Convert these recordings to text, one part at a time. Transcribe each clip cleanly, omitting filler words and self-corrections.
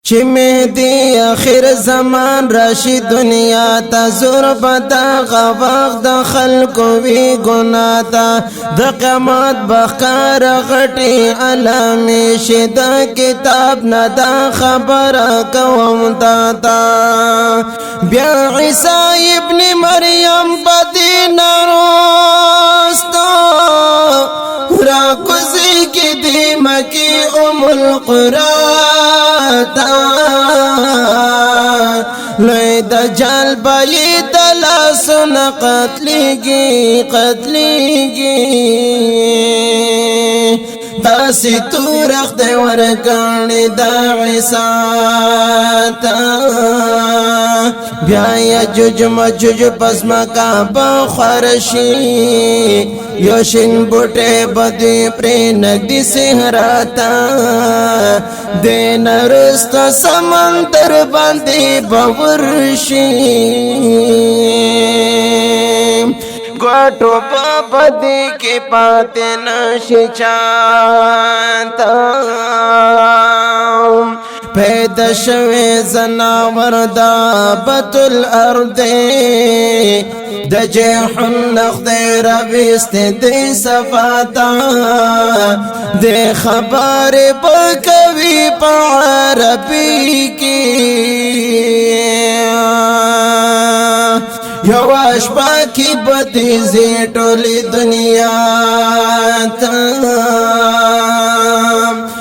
چې مهدی اخر زمان راشي دنیا ته زور بدا غوغ د خلکو وی ګنا ته د قیامت بخار غټي علامه شد کتاب نه دا خبره کوم تا بیا عیسی ابن مریم بدین راستو را کوزي کې دی مکی القرى لوی دجال بایی دلاسن قتلیگی داسی تورخت ورگانی دا عیساتا بیا یجوج مجوج پس مکا بخورشی یوشن بوٹے بدی پری نگدی سہراتا دین رست سمندر باندی باورشی گوٹو پاپا دی کی پاتے نشی چانتا پیدا شوی زناور دابت الارض د جیحن نخد رویست دی صفاتا دی خبر بکوی پا عربی کی یواش باکی بدی زیٹولی دنیا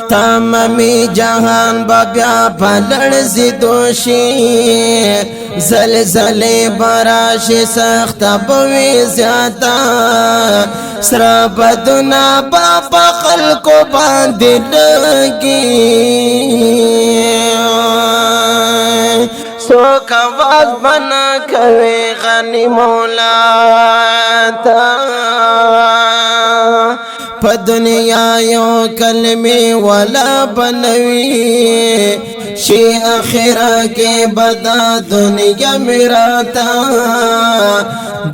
تمامی جہان بابیا پلڑ زیدوشی زلزلے براشی سخت بوی زیادہ سرا بدنا باپا خلقو باندی لگی سوک آواز بنا کوي غنی مولا تا په دنیا یو کلمه ولا بنوي شي اخره کې بدا دنیا میراتا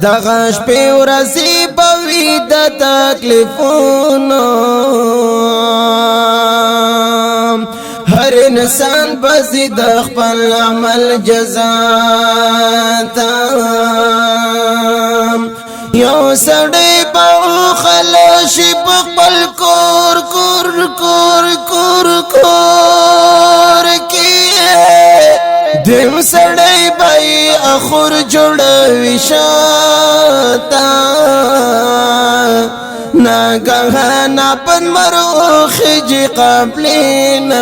دغش په ورسي بوي د تکلیفونو ہر انسان بزید خپل عمل جزاتا یو سڑی باو خلاشی بقبل کور کیے دیم سڑی بائی اخور جوڑوی شاتا ناگہانا پن مروخی جی قبلین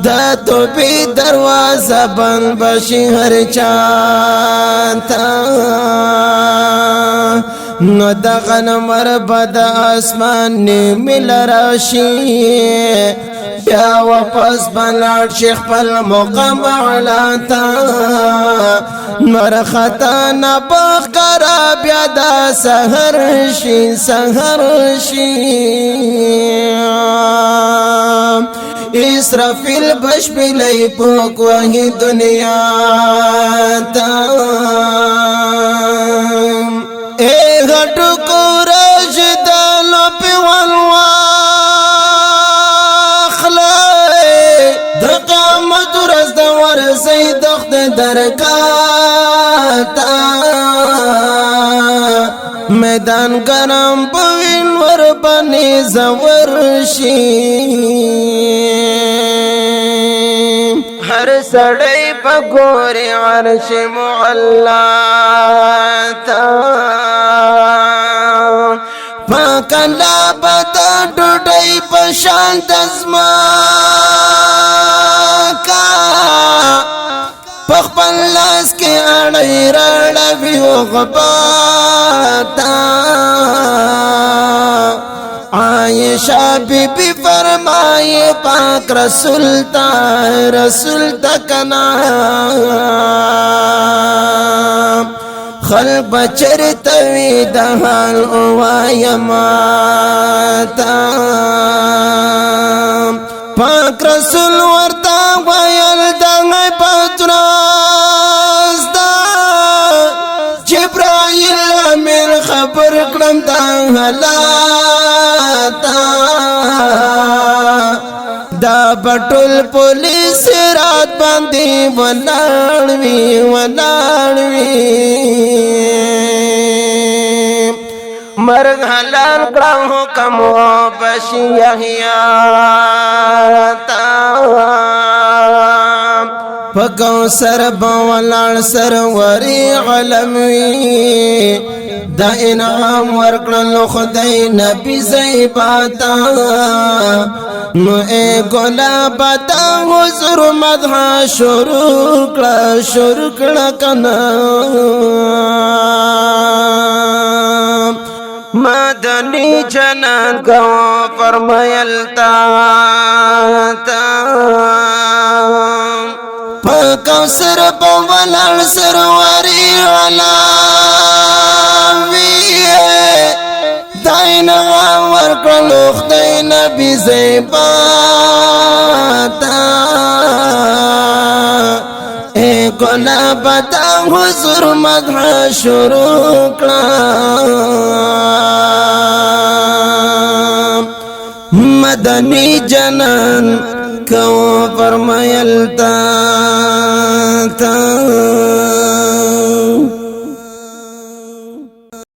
دا تو بھی دروازہ بند بشی ہر چانتا نو دا غنمر بدا آسمان مل راشی بیا واپس بلاړ شیخ پل مقام علاتا نور خطا نباخ کرا بیا دا سهر شی اسرافیل بش بلی پوک وحی دنیا تا اے غٹو کو راشدانو پی درکاتا میدان گرم بوین ور بنی زورشی ہر سڑی بگوری عرش معلاتا پاکلا بدا ڈوڑی پشان دزماکا پخپل لاس کے اڑی رڑوی و غباتا عائشہ بی بی فرمائے پاک رسول تا کنا خلق بچرتوی دہال اوائی ماتا پاک رسول ورطا ویل دنگی پتراز دا جبرائیل امیر خبر کړم دا حالات پټول پولیس رات باندې ولاړوي مرغ حلال کړه حکم و بشي یحیی تا پکو سر بولان سروری علموی دا انعام ورکړل خدای نبی زیباتا نو اے گلابتا حضور مدح شروع کړه کنا مدنی جنان کو فرمایل تا پکوثر بولان سروری علموی داین ورکړل خدای نبی زیباتا اے گلابتا حضور مدح شروع کړه مدنی جنان کو فرمایل تا